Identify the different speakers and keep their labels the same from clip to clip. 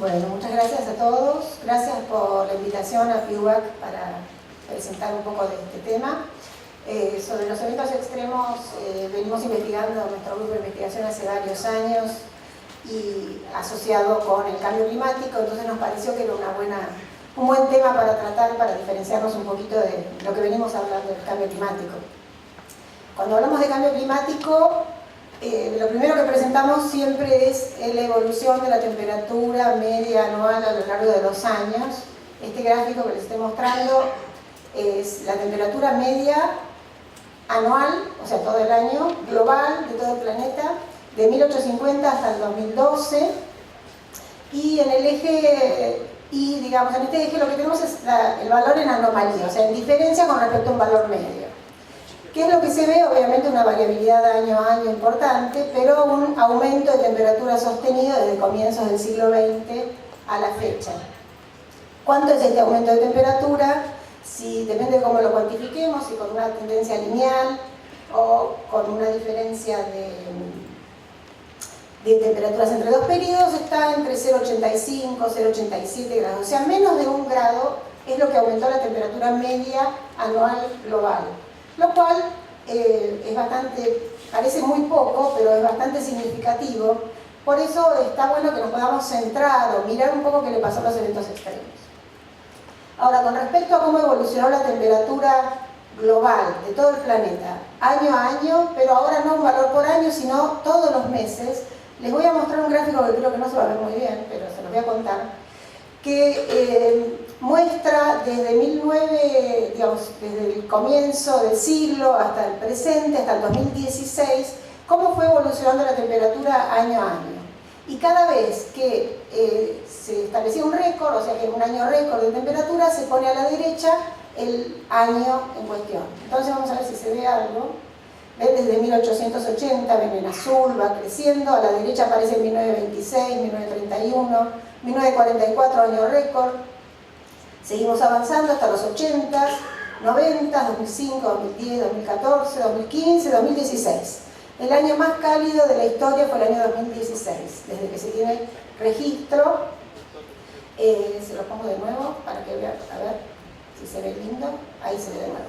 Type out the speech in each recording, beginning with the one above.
Speaker 1: Bueno, muchas gracias a todos. Gracias por la invitación a PIUAC para presentar un poco de este tema. Sobre los eventos extremos venimos investigando nuestro grupo de investigación hace varios años y asociado con el cambio climático, entonces nos pareció que era un buen tema para tratar, para diferenciarnos un poquito de lo que venimos hablando del cambio climático. Cuando hablamos de cambio climático, lo primero que presentamos siempre es la evolución de la temperatura media anual a lo largo de los años. Este gráfico que les estoy mostrando es la temperatura media anual, o sea, todo el año, global de todo el planeta, de 1850 hasta el 2012. Y en el eje, digamos, en este eje lo que tenemos es el valor en anomalía, o sea, en diferencia con respecto a un valor medio. ¿Qué es lo que se ve? Obviamente una variabilidad año a año importante, pero un aumento de temperatura sostenido desde comienzos del siglo XX a la fecha. ¿Cuánto es este aumento de temperatura? Si depende de cómo lo cuantifiquemos, si con una tendencia lineal o con una diferencia de temperaturas entre dos periodos, está entre 0,85 y 0,87 grados. O sea, menos de 1 grado es lo que aumentó la temperatura media anual global. Lo cual es bastante, parece muy poco, pero es bastante significativo. Por eso está bueno que nos podamos centrar o mirar un poco qué le pasó a los eventos extremos. Ahora, con respecto a cómo evolucionó la temperatura global de todo el planeta, año a año, pero ahora no un valor por año, sino todos los meses, les voy a mostrar un gráfico que creo que no se va a ver muy bien, pero se los voy a contar, que muestra desde desde el comienzo del siglo hasta el presente, hasta el 2016, cómo fue evolucionando la temperatura año a año. Y cada vez que se establecía un récord, o sea que un año récord de temperatura, se pone a la derecha el año en cuestión. Entonces vamos a ver si se ve algo. ¿Ven? Desde 1880, ven en azul, va creciendo, a la derecha aparece 1926, 1931, 1944, año récord. Seguimos avanzando hasta los 80, 90, 2005, 2010, 2014, 2015, 2016. El año más cálido de la historia fue el año 2016, desde que se tiene registro. Se lo pongo de nuevo para que vean, a ver si se ve lindo. Ahí se ve de nuevo.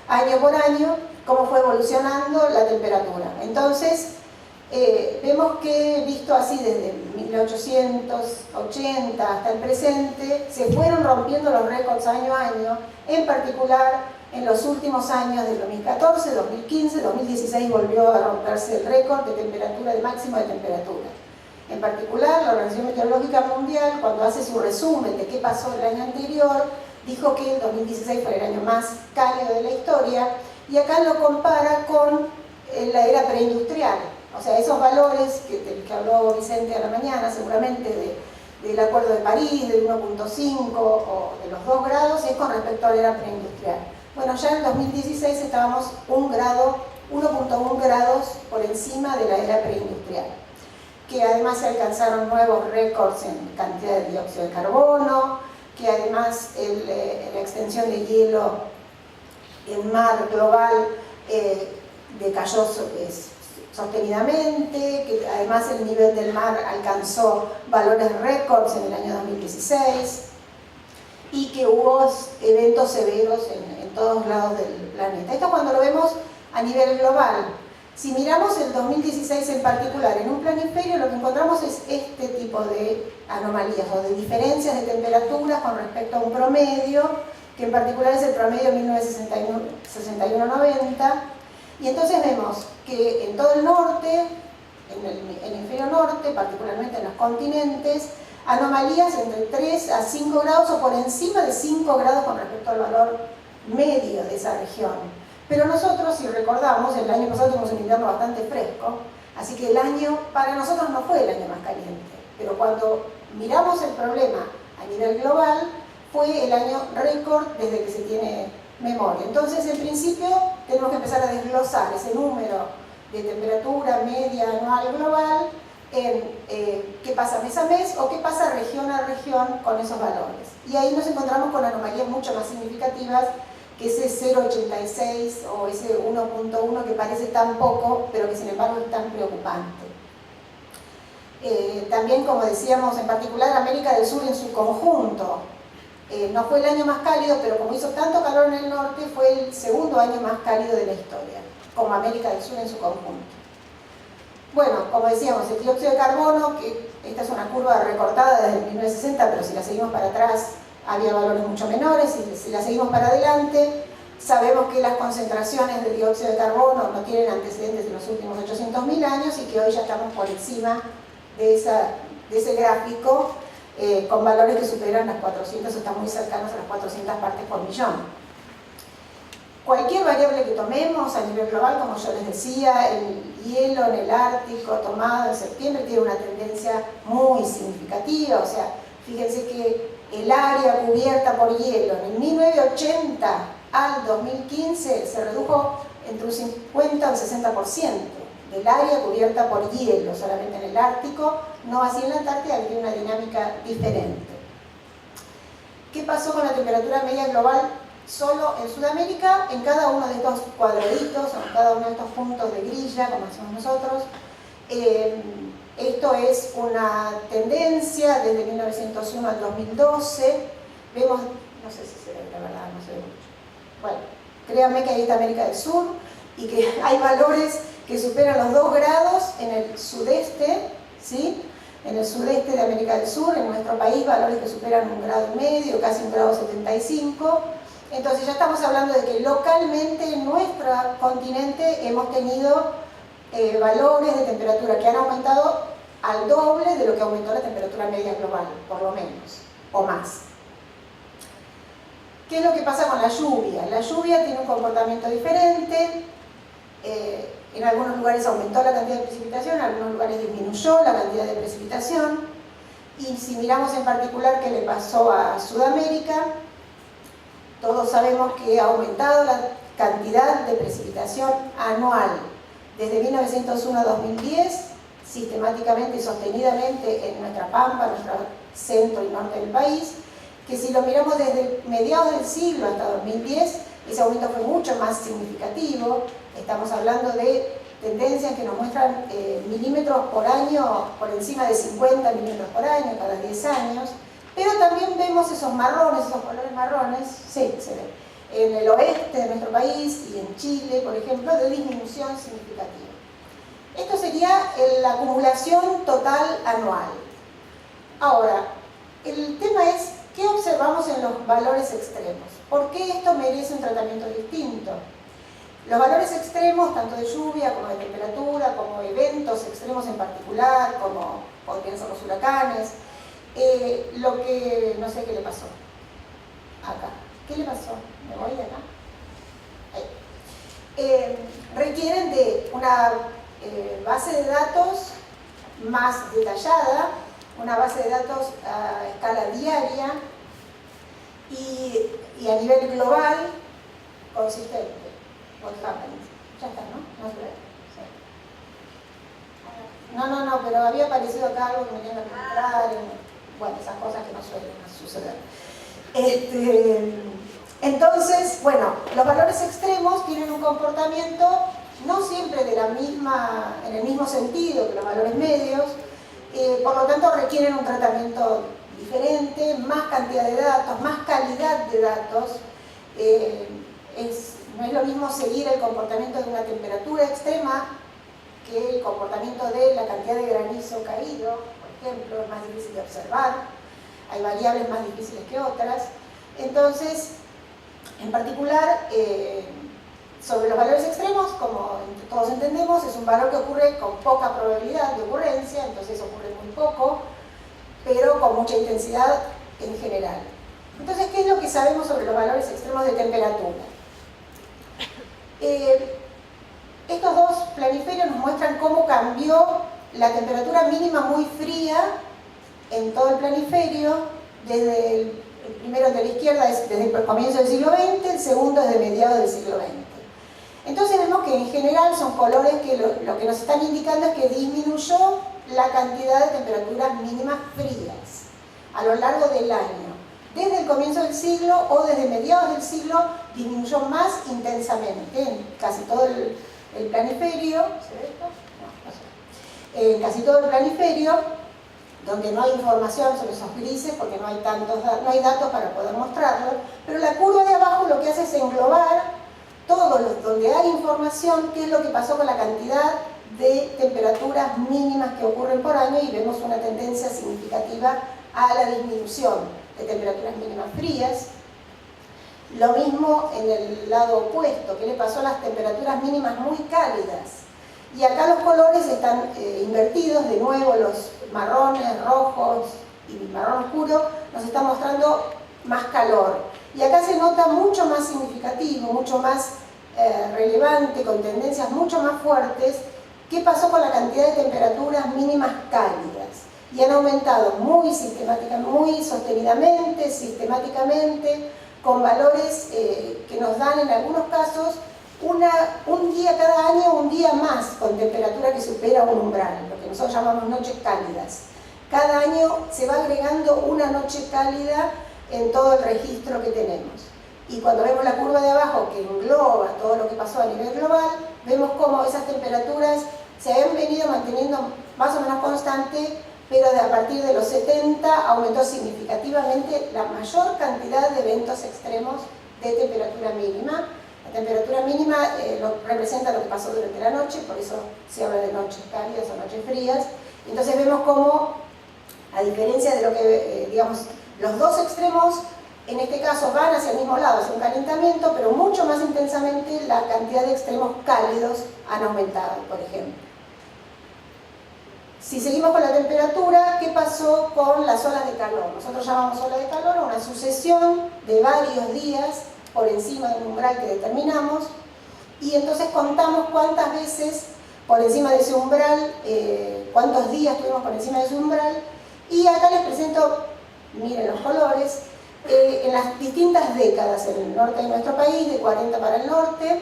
Speaker 1: Año por año, cómo fue evolucionando la temperatura. Entonces, vemos que, visto así desde 1880 hasta el presente, se fueron rompiendo los récords año a año, en particular en los últimos años del 2014, 2015, 2016 volvió a romperse el récord de temperatura, de máximo de temperatura. En particular, la Organización Meteorológica Mundial, cuando hace su resumen de qué pasó el año anterior, dijo que el 2016 fue el año más cálido de la historia, y acá lo compara con la era preindustrial. O sea, esos valores del que habló Vicente a la mañana, seguramente del Acuerdo de París, del 1.5 o de los 2 grados, es con respecto a la era preindustrial. Bueno, ya en 2016 estábamos 1.1 grados por encima de la era preindustrial, que además se alcanzaron nuevos récords en cantidad de dióxido de carbono, que además la extensión de hielo en mar global decayó sostenidamente, que además el nivel del mar alcanzó valores récords en el año 2016 y que hubo eventos severos en todos lados del planeta. Esto cuando lo vemos a nivel global. Si miramos el 2016 en particular en un planisferio, lo que encontramos es este tipo de anomalías o de diferencias de temperaturas con respecto a un promedio, que en particular es el promedio 1961-90. Y entonces vemos que en todo el norte, en el hemisferio norte, particularmente en los continentes, anomalías entre 3 a 5 grados o por encima de 5 grados con respecto al valor medio de esa región. Pero nosotros, si recordamos, el año pasado tuvimos un invierno bastante fresco, así que el año para nosotros no fue el año más caliente. Pero cuando miramos el problema a nivel global, fue el año récord desde que se tiene memoria. Entonces, en principio, tenemos que empezar a desglosar ese número de temperatura media anual global en qué pasa mes a mes o qué pasa región a región con esos valores. Y ahí nos encontramos con anomalías mucho más significativas que ese 0,86 o ese 1.1 que parece tan poco, pero que sin embargo es tan preocupante. También, como decíamos, en particular América del Sur en su conjunto. No fue el año más cálido, pero como hizo tanto calor en el norte, fue el segundo año más cálido de la historia, como América del Sur en su conjunto. Bueno, como decíamos, el dióxido de carbono, que esta es una curva recortada desde 1960, pero si la seguimos para atrás había valores mucho menores, y si la seguimos para adelante, sabemos que las concentraciones de dióxido de carbono no tienen antecedentes en los últimos 800.000 años y que hoy ya estamos por encima de ese gráfico, con valores que superan las 400, están muy cercanos a las 400 partes por millón. Cualquier variable que tomemos a nivel global, como yo les decía, el hielo en el Ártico tomado en septiembre tiene una tendencia muy significativa. O sea, fíjense que el área cubierta por hielo en el 1980 al 2015 se redujo entre un 50 y un 60% del área cubierta por hielo, solamente en el Ártico, no así en la Antártida, que tiene una dinámica diferente. ¿Qué pasó con la temperatura media global solo en Sudamérica? En cada uno de estos cuadraditos, o en cada uno de estos puntos de grilla, como decimos nosotros, esto es una tendencia desde 1901 al 2012. Vemos, no sé si se ve, la verdad, no se ve mucho. Bueno, créanme que ahí está América del Sur y que hay valores que superan los 2 grados en el sudeste, ¿sí? En el sudeste de América del Sur, en nuestro país, valores que superan 1,5 grados, casi 1,75 grados. Entonces ya estamos hablando de que localmente en nuestro continente hemos tenido valores de temperatura que han aumentado al doble de lo que aumentó la temperatura media global, por lo menos, o más. ¿Qué es lo que pasa con la lluvia? La lluvia tiene un comportamiento diferente. En algunos lugares aumentó la cantidad de precipitación, en algunos lugares disminuyó la cantidad de precipitación. Y si miramos en particular qué le pasó a Sudamérica, todos sabemos que ha aumentado la cantidad de precipitación anual desde 1901 a 2010, sistemáticamente y sostenidamente en nuestra pampa, nuestro centro y norte del país, que si lo miramos desde mediados del siglo hasta 2010, ese aumento fue mucho más significativo. Estamos hablando de tendencias que nos muestran milímetros por año, por encima de 50 milímetros por año, cada 10 años. Pero también vemos esos marrones, esos colores marrones, sí, se ve, en el oeste de nuestro país y en Chile, por ejemplo, de disminución significativa. Esto sería la acumulación total anual. Ahora, el tema es, ¿qué observamos en los valores extremos? ¿Por qué esto merece un tratamiento distinto? Los valores extremos, tanto de lluvia como de temperatura, como eventos extremos en particular, como podrían ser los huracanes, lo que, no sé qué le pasó acá. ¿Qué le pasó? ¿Me voy de acá? Ahí. Requieren de una base de datos más detallada, una base de datos a escala diaria y a nivel global consistente. What happens? Ya está, ¿no? No se ve. Sí. No, pero había aparecido acá algo que me tenía que registrar. Bueno, esas cosas que no suelen suceder. Entonces, bueno, los valores extremos tienen un comportamiento no siempre en el mismo sentido que los valores medios, por lo tanto requieren un tratamiento diferente, más cantidad de datos, más calidad de datos. No es lo mismo seguir el comportamiento de una temperatura extrema que el comportamiento de la cantidad de granizo caído, por ejemplo, es más difícil de observar, hay variables más difíciles que otras. Entonces, en particular, sobre los valores extremos, como todos entendemos, es un valor que ocurre con poca probabilidad de ocurrencia, entonces ocurre muy poco, pero con mucha intensidad en general. Entonces, ¿qué es lo que sabemos sobre los valores extremos de temperatura? Estos dos planiferios nos muestran cómo cambió la temperatura mínima muy fría en todo el planiferio, desde el primero de la izquierda es desde el comienzo del siglo XX, el segundo es de mediados del siglo XX. Entonces vemos que en general son colores que lo que nos están indicando es que disminuyó la cantidad de temperaturas mínimas frías a lo largo del año. Desde el comienzo del siglo o desde mediados del siglo disminuyó más intensamente en casi todo el planiferio. ¿Se ve esto? No, no se en casi todo el planiferio, donde no hay información sobre esos grises porque no hay datos para poder mostrarlo, pero la curva de abajo lo que hace es englobar todos los donde hay información, qué es lo que pasó con la cantidad de temperaturas mínimas que ocurren por año, y vemos una tendencia significativa a la disminución de temperaturas mínimas frías. Lo mismo en el lado opuesto, qué le pasó a las temperaturas mínimas muy cálidas. Y acá los colores están invertidos, de nuevo los marrones, rojos y marrón oscuro nos están mostrando más calor. Y acá se nota mucho más significativo, mucho más relevante, con tendencias mucho más fuertes, qué pasó con la cantidad de temperaturas mínimas cálidas. Y han aumentado muy sostenidamente, sistemáticamente, con valores que nos dan en algunos casos un día cada año, un día más con temperatura que supera un umbral, lo que nosotros llamamos noches cálidas. Cada año se va agregando una noche cálida en todo el registro que tenemos. Y cuando vemos la curva de abajo que engloba todo lo que pasó a nivel global, vemos cómo esas temperaturas se han venido manteniendo más o menos constante, pero a partir de los 70 aumentó significativamente la mayor cantidad de eventos extremos de temperatura mínima. La temperatura mínima representa lo que pasó durante la noche, por eso se habla de noches cálidas o noches frías. Entonces vemos cómo, a diferencia de lo que, digamos, los dos extremos en este caso van hacia el mismo lado, hacia un calentamiento, pero mucho más intensamente la cantidad de extremos cálidos han aumentado, por ejemplo. Si seguimos con la temperatura, ¿qué pasó con las olas de calor? Nosotros llamamos ola de calor a una sucesión de varios días por encima de un umbral que determinamos, y entonces contamos cuántas veces por encima de ese umbral, cuántos días tuvimos por encima de ese umbral, y acá les presento, miren los colores, en las distintas décadas en el norte de nuestro país, de 40 para el norte,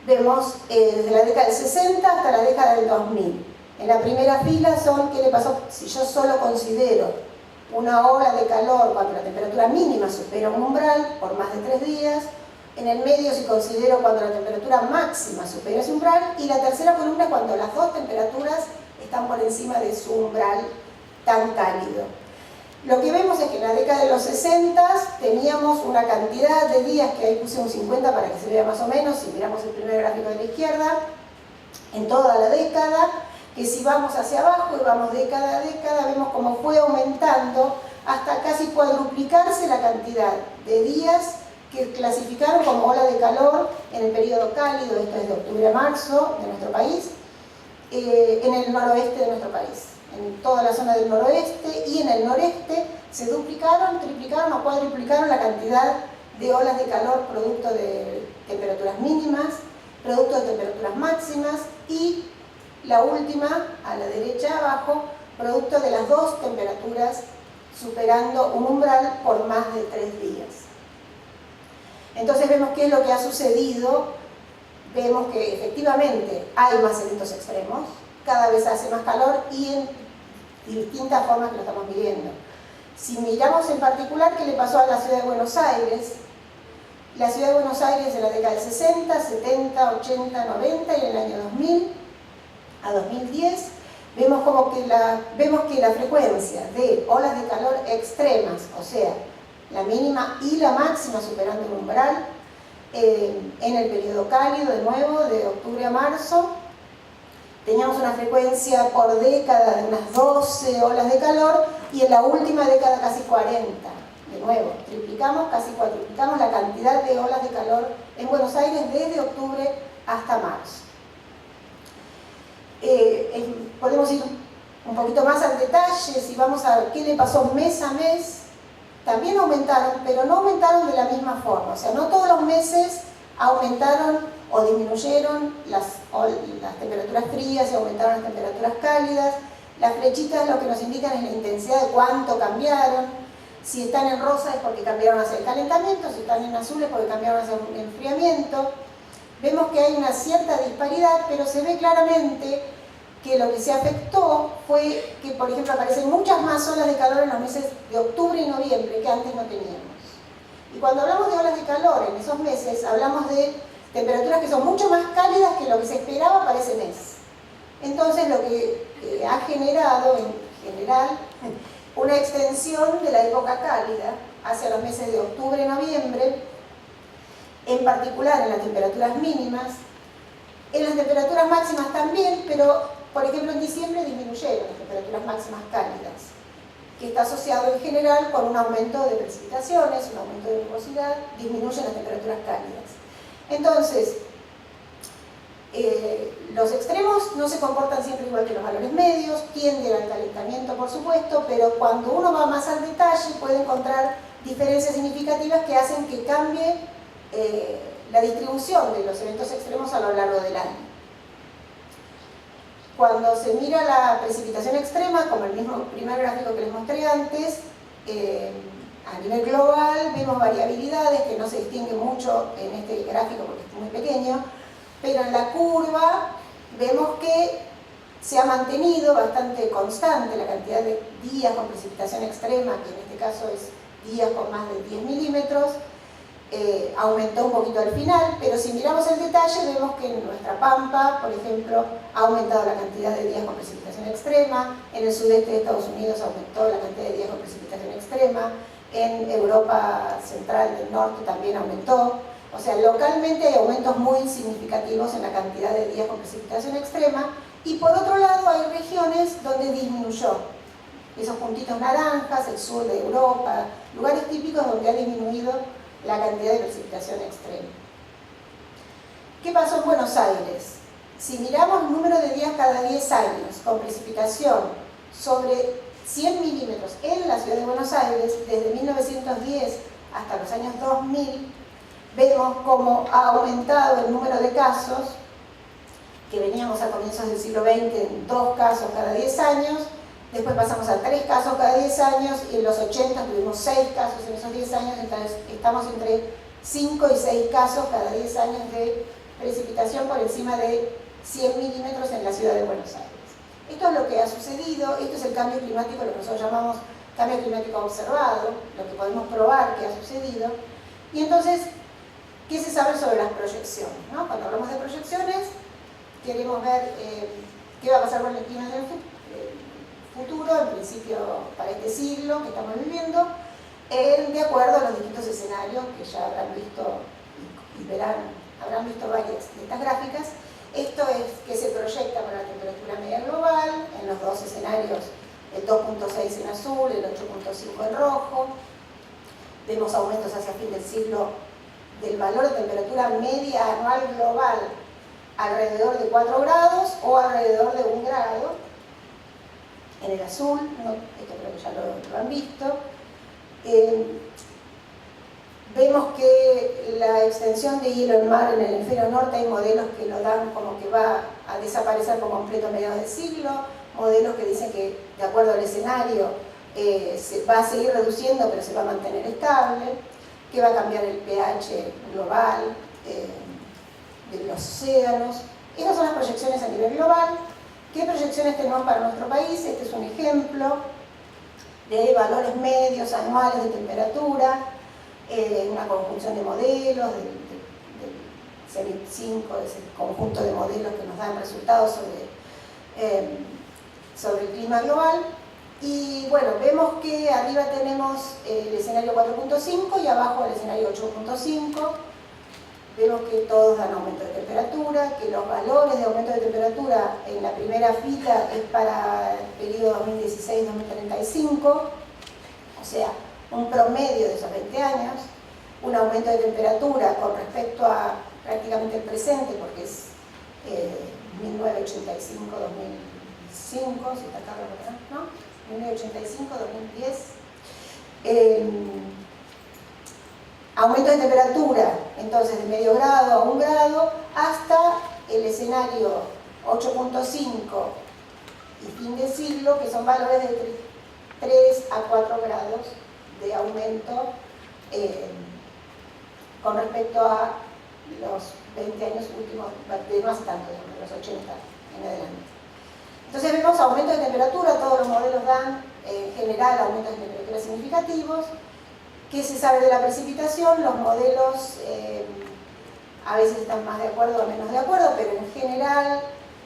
Speaker 1: vemos desde la década del 60 hasta la década del 2000. En la primera fila son qué le pasó si yo solo considero una ola de calor cuando la temperatura mínima supera un umbral por más de 3 días, en el medio si considero cuando la temperatura máxima supera ese umbral, y la tercera columna cuando las dos temperaturas están por encima de su umbral tan cálido. Lo que vemos es que en la década de los 60 teníamos una cantidad de días, que ahí puse un 50 para que se vea más o menos, si miramos el primer gráfico de la izquierda, en toda la década, que si vamos hacia abajo y vamos década a década, vemos cómo fue aumentando hasta casi cuadruplicarse la cantidad de días que clasificaron como ola de calor en el periodo cálido, esto es de octubre a marzo de nuestro país, en el noroeste de nuestro país. En toda la zona del noroeste y en el noreste se duplicaron, triplicaron o cuadruplicaron la cantidad de olas de calor producto de temperaturas mínimas, producto de temperaturas máximas, y la última, a la derecha abajo, producto de las dos temperaturas superando un umbral por más de 3 días. Entonces vemos qué es lo que ha sucedido. Vemos que efectivamente hay más eventos extremos, cada vez hace más calor y en distintas formas que lo estamos midiendo. Si miramos en particular qué le pasó a la ciudad de Buenos Aires, la ciudad de Buenos Aires en la década del 60, 70, 80, 90 y en el año 2000 a 2010, vemos que la frecuencia de olas de calor extremas, o sea, la mínima y la máxima superando el umbral, en el periodo cálido, de nuevo, de octubre a marzo, teníamos una frecuencia por década de unas 12 olas de calor, y en la última década casi 40. De nuevo, triplicamos, casi cuadruplicamos la cantidad de olas de calor en Buenos Aires desde octubre hasta marzo. Podemos ir un poquito más al detalle, si vamos a ver qué le pasó mes a mes. También aumentaron, pero no aumentaron de la misma forma, o sea, no todos los meses aumentaron o disminuyeron las temperaturas frías y aumentaron las temperaturas cálidas. Las flechitas lo que nos indican es la intensidad de cuánto cambiaron. Si están en rosa es porque cambiaron hacia el calentamiento, si están en azul es porque cambiaron hacia un enfriamiento. Vemos que hay una cierta disparidad, pero se ve claramente que lo que se afectó fue que, por ejemplo, aparecen muchas más olas de calor en los meses de octubre y noviembre que antes no teníamos. Y cuando hablamos de olas de calor en esos meses, hablamos de temperaturas que son mucho más cálidas que lo que se esperaba para ese mes. Entonces lo que ha generado en general una extensión de la época cálida hacia los meses de octubre y noviembre, en particular en las temperaturas mínimas. En las temperaturas máximas también, pero por ejemplo en diciembre disminuyeron las temperaturas máximas cálidas, que está asociado en general con un aumento de precipitaciones, un aumento de nubosidad, disminuyen las temperaturas cálidas. Entonces, los extremos no se comportan siempre igual que los valores medios, tienden al calentamiento por supuesto, pero cuando uno va más al detalle puede encontrar diferencias significativas que hacen que cambie la distribución de los eventos extremos a lo largo del año. Cuando se mira la precipitación extrema, como el mismo primer gráfico que les mostré antes, a nivel global vemos variabilidades que no se distinguen mucho en este gráfico porque es muy pequeño, pero en la curva vemos que se ha mantenido bastante constante la cantidad de días con precipitación extrema, que en este caso es días con más de 10 milímetros, aumentó un poquito al final, pero si miramos el detalle vemos que en nuestra Pampa, por ejemplo, ha aumentado la cantidad de días con precipitación extrema, en el sudeste de Estados Unidos aumentó la cantidad de días con precipitación extrema, en Europa Central del Norte también aumentó. O sea, localmente hay aumentos muy significativos en la cantidad de días con precipitación extrema, y por otro lado hay regiones donde disminuyó. Esos puntitos naranjas, el sur de Europa, lugares típicos donde ha disminuido la cantidad de precipitación extrema. ¿Qué pasó en Buenos Aires? Si miramos el número de días cada 10 años con precipitación sobre 100 milímetros en la ciudad de Buenos Aires, desde 1910 hasta los años 2000, vemos cómo ha aumentado el número de casos, que veníamos a comienzos del siglo XX en 2 casos cada 10 años, después pasamos a 3 casos cada 10 años, y en los 80 tuvimos 6 casos en esos 10 años, entonces estamos entre 5 y 6 casos cada 10 años de precipitación por encima de 100 milímetros en la ciudad de Buenos Aires. Esto es lo que ha sucedido, esto es el cambio climático, lo que nosotros llamamos cambio climático observado, lo que podemos probar que ha sucedido. Y entonces, ¿qué se sabe sobre las proyecciones? ¿No? Cuando hablamos de proyecciones, queremos ver qué va a pasar con el clima en el futuro, en principio para este siglo que estamos viviendo, de acuerdo a los distintos escenarios que ya habrán visto y verán, habrán visto varias de estas gráficas. Esto es que se proyecta para la temperatura media global en los dos escenarios, el 2.6 en azul, el 8.5 en rojo. Vemos aumentos hacia fin del siglo del valor de temperatura media anual global alrededor de 4 grados o alrededor de 1 grado. En el azul, ¿no? Esto creo que ya lo han visto. Vemos que la extensión de hielo en mar en el hemisferio norte, hay modelos que lo dan como que va a desaparecer por completo a mediados del siglo, modelos que dicen que de acuerdo al escenario se va a seguir reduciendo pero se va a mantener estable, que va a cambiar el pH global de los océanos. Estas son las proyecciones a nivel global. ¿Qué proyecciones tenemos para nuestro país? Este es un ejemplo de valores medios anuales de temperatura, una conjunción de modelos, del CENIP5, es el conjunto de modelos que nos dan resultados sobre el clima global. Y bueno, vemos que arriba tenemos el escenario 4.5 y abajo el escenario 8.5. Vemos que todos dan aumento de temperatura, que los valores de aumento de temperatura en la primera fila es para el periodo 2016-2035, o sea, un promedio de esos 20 años, un aumento de temperatura con respecto a prácticamente el presente, porque es 1985-2005, si está acá, ¿no? 1985-2010. Aumento de temperatura, entonces, de medio grado a 1 grado, hasta el escenario 8.5 y fin de siglo, que son valores de 3 a 4 grados de aumento con respecto a los 20 años últimos, de no hace tanto, de los 80 en adelante. Entonces vemos aumento de temperatura, todos los modelos dan en general aumentos de temperatura significativos. ¿Qué se sabe de la precipitación? Los modelos a veces están más de acuerdo o menos de acuerdo, pero en general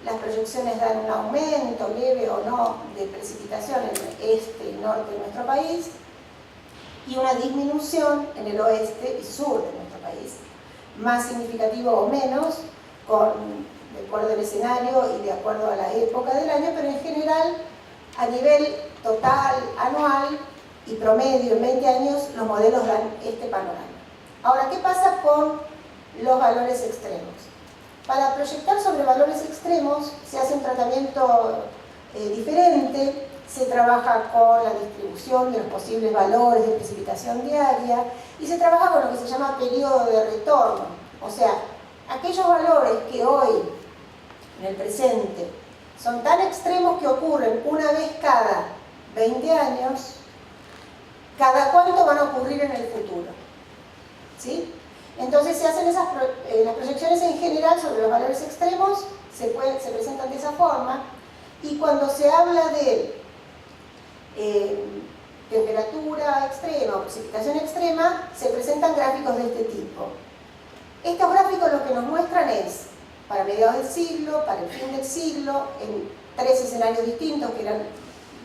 Speaker 1: las proyecciones dan un aumento leve o no de precipitación en el este y norte de nuestro país y una disminución en el oeste y sur de nuestro país, más significativo o menos, de acuerdo al escenario y de acuerdo a la época del año, pero en general, a nivel total, anual y promedio en 20 años, los modelos dan este panorama. Ahora, ¿qué pasa con los valores extremos? Para proyectar sobre valores extremos se hace un tratamiento diferente, se trabaja con la distribución de los posibles valores de precipitación diaria y se trabaja con lo que se llama periodo de retorno, o sea, aquellos valores que hoy, en el presente, son tan extremos que ocurren una vez cada 20 años, ¿cada cuánto van a ocurrir en el futuro? ¿Sí? Entonces se hacen las proyecciones en general sobre los valores extremos, se presentan de esa forma, y cuando se habla de temperatura extrema o precipitación extrema, se presentan gráficos de este tipo. Estos gráficos lo que nos muestran es, para mediados del siglo, para el fin del siglo, en 3 escenarios distintos, que eran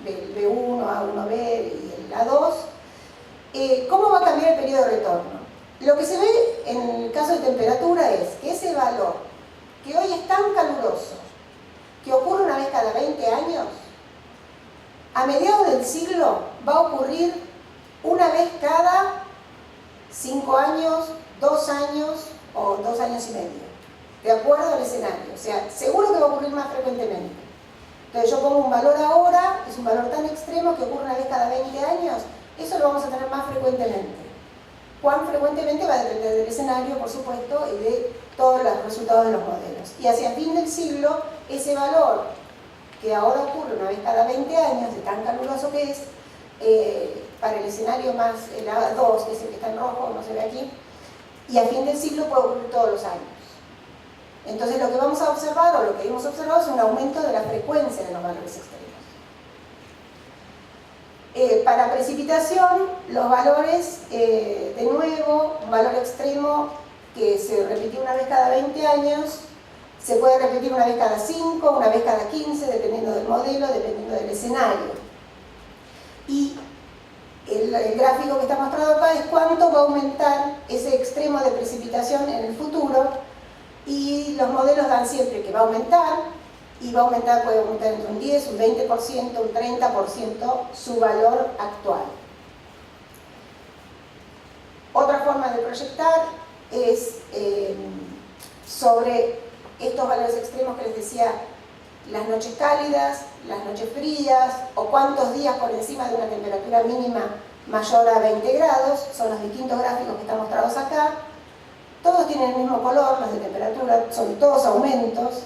Speaker 1: el B1, A1B y el A2, cómo va a cambiar el periodo de retorno. Lo que se ve en el caso de temperatura es que ese valor, que hoy es tan caluroso, que ocurre una vez cada 20 años, a mediados del siglo va a ocurrir una vez cada 5 años, 2 años o 2 años y medio, de acuerdo al escenario. O sea, seguro que va a ocurrir más frecuentemente. Entonces yo pongo un valor ahora, es un valor tan extremo que ocurre una vez cada 20 años, eso lo vamos a tener más frecuentemente. Cuán frecuentemente va a depender del escenario, por supuesto, y de todos los resultados de los modelos. Y hacia el fin del siglo, ese valor que ahora ocurre una vez cada 20 años, de tan caluroso que es, para el escenario más, el A2, que es el que está en rojo, no se ve aquí, y a fin del siglo puede ocurrir todos los años. Entonces lo que vamos a observar, o lo que hemos observado, es un aumento de la frecuencia de los valores extremos. Para precipitación, los valores, de nuevo, un valor extremo que se repitió una vez cada 20 años, se puede repetir una vez cada 5, una vez cada 15, dependiendo del modelo, dependiendo del escenario. Y el gráfico que está mostrado acá es cuánto va a aumentar ese extremo de precipitación en el futuro, y los modelos dan siempre que va a aumentar, y va a aumentar, puede aumentar entre un 10, un 20%, un 30% su valor actual. Otra forma de proyectar es sobre estos valores extremos que les decía, las noches cálidas, las noches frías, o cuántos días por encima de una temperatura mínima mayor a 20 grados, son los distintos gráficos que están mostrados acá. Todos tienen el mismo color, los de temperatura, son todos aumentos.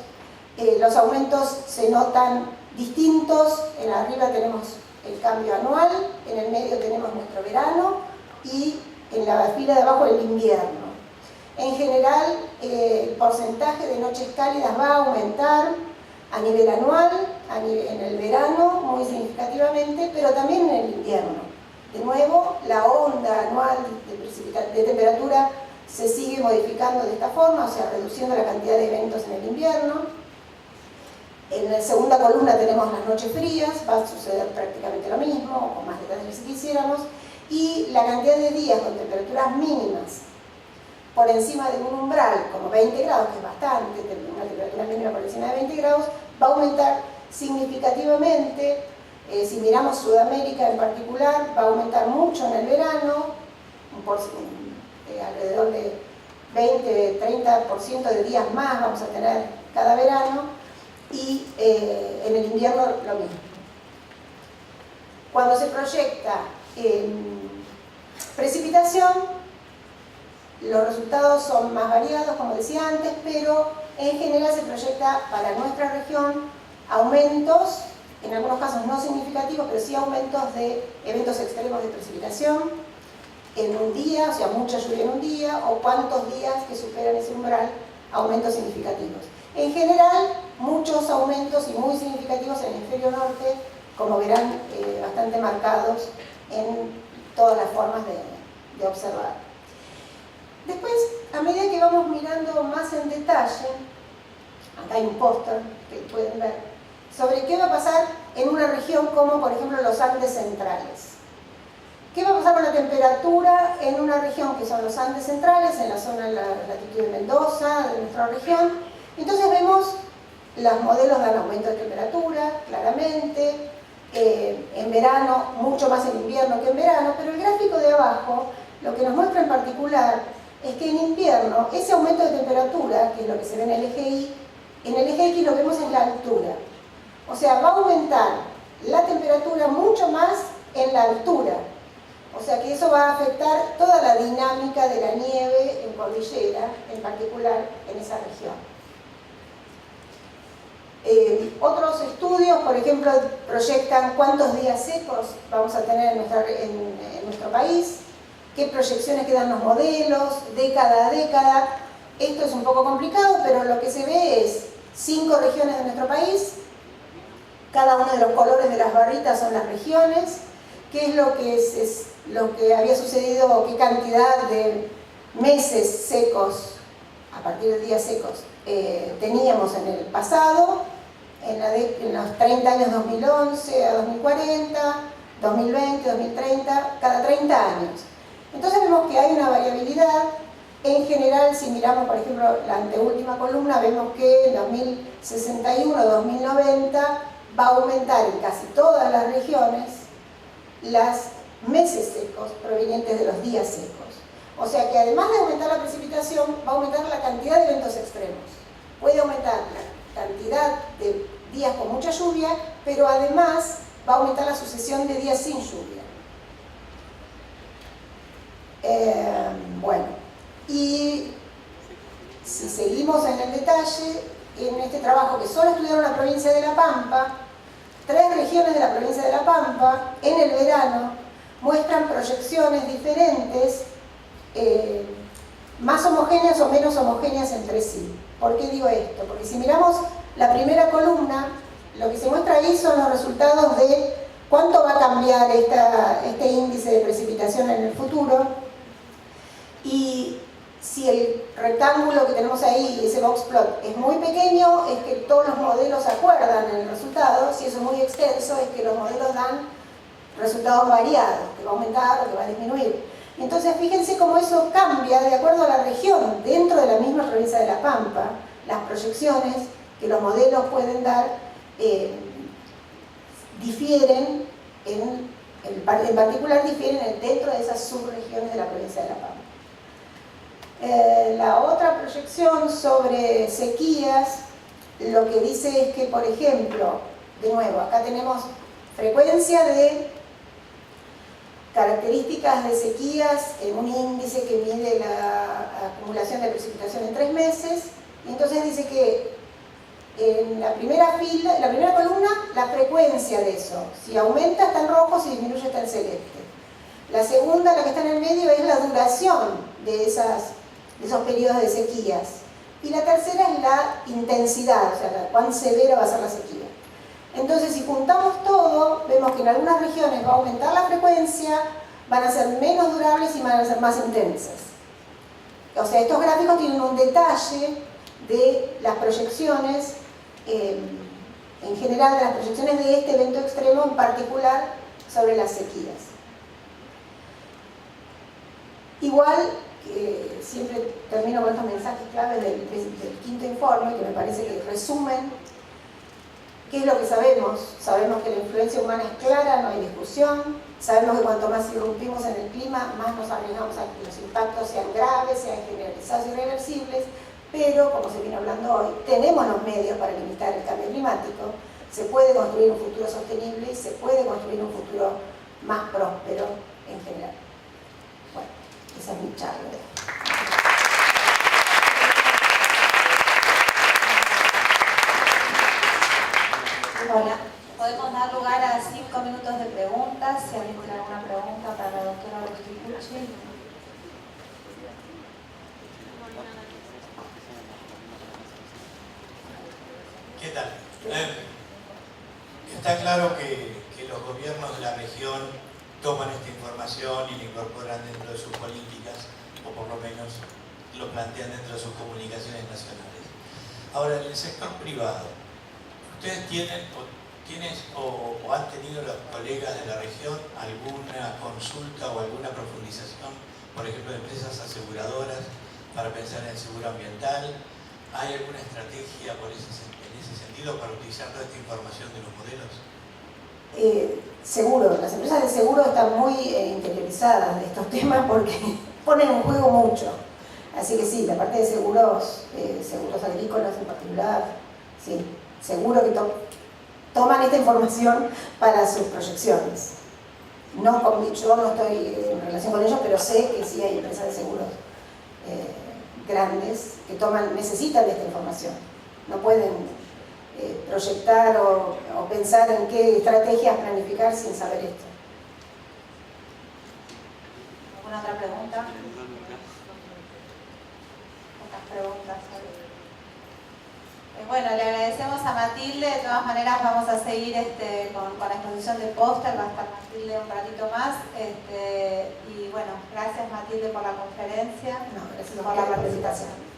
Speaker 1: Los aumentos se notan distintos, en arriba tenemos el cambio anual, en el medio tenemos nuestro verano y en la fila de abajo el invierno. En general, el porcentaje de noches cálidas va a aumentar a nivel anual, en el verano muy significativamente, pero también en el invierno. De nuevo, la onda anual de temperatura se sigue modificando de esta forma, o sea, reduciendo la cantidad de eventos en el invierno. En la segunda columna tenemos las noches frías, va a suceder prácticamente lo mismo, o con más detalles si quisiéramos, y la cantidad de días con temperaturas mínimas por encima de un umbral, como 20 grados, que es bastante, una temperatura mínima por encima de 20 grados, va a aumentar significativamente. Si miramos Sudamérica en particular, va a aumentar mucho en el verano, alrededor de 20-30% de días más vamos a tener cada verano, y en el invierno lo mismo. Cuando se proyecta precipitación, los resultados son más variados, como decía antes, pero en general se proyecta para nuestra región aumentos, en algunos casos no significativos, pero sí aumentos de eventos extremos de precipitación en un día, o sea, mucha lluvia en un día, o cuántos días que superan ese umbral, aumentos significativos. En general, muchos aumentos y muy significativos en el hemisferio norte, como verán, bastante marcados en todas las formas de observar. Después, a medida que vamos mirando más en detalle, acá hay un póster que pueden ver, sobre qué va a pasar en una región como por ejemplo los Andes centrales. ¿Qué va a pasar con la temperatura en una región que son los Andes centrales, en la zona de la latitud de Mendoza, de nuestra región? Entonces vemos los modelos dan aumento de temperatura, claramente, en verano, mucho más en invierno que en verano, pero el gráfico de abajo lo que nos muestra en particular es que en invierno ese aumento de temperatura, que es lo que se ve en el eje Y, en el eje X lo que vemos es la altura. O sea, va a aumentar la temperatura mucho más en la altura. O sea que eso va a afectar toda la dinámica de la nieve en cordillera, en particular en esa región. Otros estudios, por ejemplo, proyectan cuántos días secos vamos a tener en nuestro país, qué proyecciones quedan los modelos, década a década. Esto es un poco complicado, pero lo que se ve es 5 regiones de nuestro país, cada uno de los colores de las barritas son las regiones, qué es lo que había sucedido, qué cantidad de meses secos, a partir de días secos, teníamos en el pasado, en los 30 años 2011 a 2040, 2020, 2030, cada 30 años. Entonces vemos que hay una variabilidad. En general, si miramos, por ejemplo, la anteúltima columna, vemos que en 2061-2090 va a aumentar en casi todas las regiones los meses secos provenientes de los días secos. O sea que además de aumentar la precipitación, va a aumentar la cantidad de eventos extremos. Puede aumentar la cantidad de días con mucha lluvia, pero además va a aumentar la sucesión de días sin lluvia. Bueno, y si seguimos en el detalle, en este trabajo que solo estudiaron la provincia de La Pampa, 3 regiones de la provincia de La Pampa, en el verano, muestran proyecciones diferentes, más homogéneas o menos homogéneas entre sí. ¿Por qué digo esto? Porque si miramos la primera columna, lo que se muestra ahí son los resultados de cuánto va a cambiar este índice de precipitación en el futuro. Y si el rectángulo que tenemos ahí, ese box plot, es muy pequeño, es que todos los modelos se acuerdan en el resultado. Si eso es muy extenso, es que los modelos dan resultados variados, que va a aumentar o que va a disminuir. Entonces fíjense cómo eso cambia de acuerdo a la región. Dentro de la misma provincia de La Pampa, las proyecciones que los modelos pueden dar difieren, en particular difieren dentro de esas subregiones de la provincia de La Pampa. La otra proyección sobre sequías, lo que dice es que, por ejemplo, de nuevo, acá tenemos frecuencia de características de sequías en un índice que mide la acumulación de precipitación en 3 meses, y entonces dice que en la primera fila, en la primera columna, la frecuencia de eso. Si aumenta está en rojo, si disminuye está en celeste. La segunda, la que está en el medio, es la duración de esos periodos de sequías. Y la tercera es la intensidad, o sea, cuán severa va a ser la sequía. Entonces, si juntamos todo, vemos que en algunas regiones va a aumentar la frecuencia, van a ser menos durables y van a ser más intensas. O sea, estos gráficos tienen un detalle de las proyecciones, en general, de las proyecciones de este evento extremo, en particular sobre las sequías. Igual, siempre termino con estos mensajes claves del quinto informe, que me parece que resumen qué es lo que sabemos. Sabemos que la influencia humana es clara, no hay discusión. Sabemos que cuanto más irrumpimos en el clima, más nos arriesgamos a que los impactos sean graves, sean generalizados y irreversibles. Pero, como se viene hablando hoy, tenemos los medios para limitar el cambio climático. Se puede construir un futuro sostenible y se puede construir un futuro más próspero en general. Bueno, esa es mi charla.
Speaker 2: Hola, podemos dar lugar a 5 minutos de preguntas, si alguien tiene alguna pregunta para la doctora Bustilcucci.
Speaker 3: ¿Qué tal? Está claro que los gobiernos de la región toman esta información y la incorporan dentro de sus políticas, o por lo menos lo plantean dentro de sus comunicaciones nacionales. Ahora, en el sector privado, ¿ustedes tienen o han tenido los colegas de la región alguna consulta o alguna profundización, por ejemplo, de empresas aseguradoras para pensar en el seguro ambiental? ¿Hay alguna estrategia en ese sentido para utilizar toda esta información de los modelos?
Speaker 1: Seguro, las empresas de seguro están muy interiorizadas de estos temas porque ponen en juego mucho. Así que sí, la parte de seguros, seguros agrícolas en particular, sí, seguro que toman esta información para sus proyecciones. Yo no estoy en relación con ellos, pero sé que sí hay empresas de seguros grandes que necesitan de esta información. No pueden proyectar o pensar en qué estrategias planificar sin saber esto.
Speaker 2: ¿Alguna otra pregunta? ¿Otras preguntas? Bueno, le agradecemos a Matilde. De todas maneras vamos a seguir con la exposición de póster, va a estar Matilde un ratito más. Y bueno, gracias Matilde por la conferencia.
Speaker 1: No, gracias por la participación.